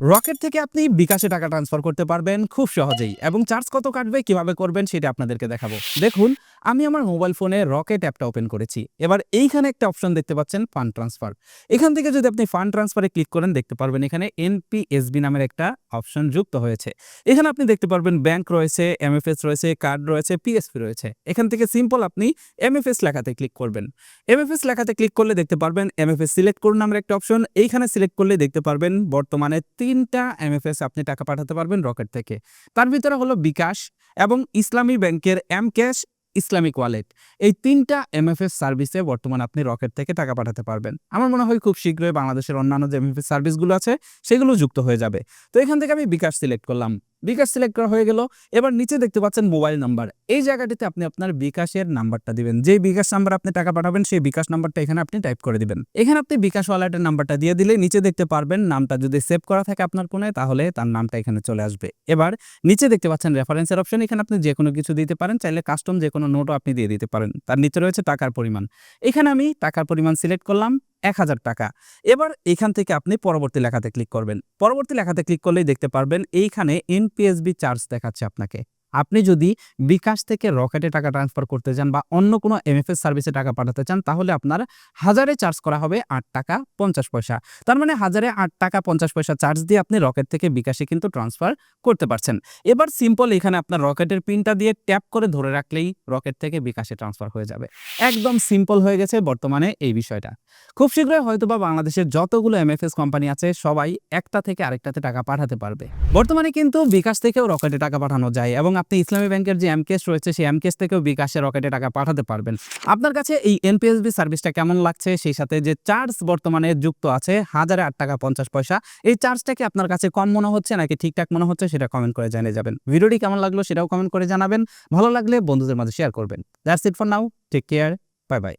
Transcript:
Rocket থেকে আপনি বিকাশে টাকা ট্রান্সফার করতে পারবেন খুব সহজেই এবং চার্জ কত কাটবে কিভাবে করবেন সেটা আপনাদেরকে দেখাবো। দেখুন, আমি আমার মোবাইল ফোনে রকেট অ্যাপটা ওপেন করেছি। এবার এইখানে একটা অপশন দেখতে পাচ্ছেন ফান্ড ট্রান্সফার। এখান থেকে যদি আপনি ফান্ড ট্রান্সফারে ক্লিক করেন দেখতে পারবেন এখানে এনপিএসবি নামের একটা অপশন যুক্ত হয়েছে। এখানে আপনি দেখতে পারবেন ব্যাংক রয়েছে, এমএফএস রয়েছে, কার্ড রয়েছে, পিএসপি রয়েছে। এখান থেকে সিম্পল আপনি এমএফএস লেখাতে ক্লিক করবেন। এমএফএস লেখাতে ক্লিক করলে দেখতে পারবেন এমএফএস সিলেক্ট করুন নামের একটা অপশন। এইখানে সিলেক্ট করলে দেখতে পারবেন বর্তমানে 3টা এমএফএস আপনি টাকা পাঠাতে পারবেন রকেট থেকে। তার ভিতরে হলো বিকাশ এবং ইসলামী ব্যাংকের এমক্যাশ ইসলামিক ওয়ালেট। এই 3টা এমএফএস সার্ভিসে বর্তমানে আপনি রকেট থেকে টাকা পাঠাতে পারবেন। আমার মনে হয় খুব শীঘ্রই বাংলাদেশের অন্যান্য যে এমএফএস সার্ভিসগুলো আছে সেগুলো যুক্ত হয়ে যাবে। তো এখান থেকে আমি বিকাশ সিলেক্ট করলাম। বিকাশ সিলেক্ট করা হয়ে গেল। এবার নিচে দেখতে পাচ্ছেন মোবাইল নাম্বার। এই জায়গাটিতে আপনি আপনার বিকাশের নাম্বারটা দিবেন। যে বিকাশ নাম্বার আপনি টাকা পাঠাবেন সেই বিকাশ নাম্বারটা এখানে আপনি টাইপ করে দিবেন। এখানে আপনি বিকাশ ওয়ালেটের নাম্বারটা দিয়ে দিলে নিচে দেখতে পারবেন নামটা যদি সেভ করা থাকে আপনার ফোনে তাহলে তার নামটা এখানে চলে আসবে। এবার নিচে দেখতে পাচ্ছেন রেফারেন্সের অপশন। এখানে আপনি যে কোনো কিছু দিতে পারেন, চাইলে কাস্টম যে কোনো নোটও আপনি দিয়ে দিতে পারেন। তার নিচে রয়েছে টাকার পরিমাণ। এখানে আমি টাকার পরিমাণ সিলেক্ট করলাম 1000 টাকা। এবার এখান থেকে আপনি পরবর্তী লেখাতে ক্লিক করবেন। পরবর্তী লেখাতে ক্লিক করলেই দেখতে পারবেন এইখানে এনপিএসবি চার্জ দেখাচ্ছে আপনাকে। আপনি যদি বিকাশ থেকে রকেটে টাকা ট্রান্সফার করতে চান বা অন্য কোনো এমএফএস সার্ভিসে টাকা পাঠাতে চান তাহলে আপনার 1000-এ চার্জ করা হবে 8 টাকা 50 পয়সা। তার মানে 1000-এ 8 টাকা 50 পয়সা চার্জ দিয়ে আপনি রকেট থেকে বিকাশে কিন্তু ট্রান্সফার করতে পারছেন। এবার সিম্পল এখানে আপনার রকেটের পিনটা দিয়ে ট্যাপ করে ধরে রাখলেই রকেট থেকে বিকাশে ট্রান্সফার হয়ে যাবে। একদম সিম্পল হয়ে গেছে বর্তমানে এই বিষয়টা। খুব শীঘ্রই হয়তোবা বাংলাদেশের যতগুলো এমএফএস কোম্পানি আছে সবাই একটা থেকে আরেকটাতে টাকা পাঠাতে পারবে। বর্তমানে কিন্তু বিকাশ থেকেও রকেটে টাকা পাঠানো যায় এবং আপনি ইসলামী ব্যাংকের যে এমক্যাশ রয়েছে সেই এমক্যাশ থেকেও বিকাশে রকেটে টাকা পাঠাতে পারবেন। আপনার কাছে এই এনপিএসবি সার্ভিসটা কেমন লাগছে, সেই সাথে যে চার্জ বর্তমানে যুক্ত আছে 1000-এ 8 টাকা 50 পয়সা, এই চার্জটা কি আপনার কাছে কম মনে হচ্ছে নাকি ঠিকঠাক মনে হচ্ছে সেটা কমেন্ট করে জানিয়ে যাবেন। ভিডিওটি কেমন লাগলো সেটাও কমেন্ট করে জানাবেন। ভালো লাগলে বন্ধুদের মাঝে শেয়ার করবেন। That's it for now. Take care. Bye by.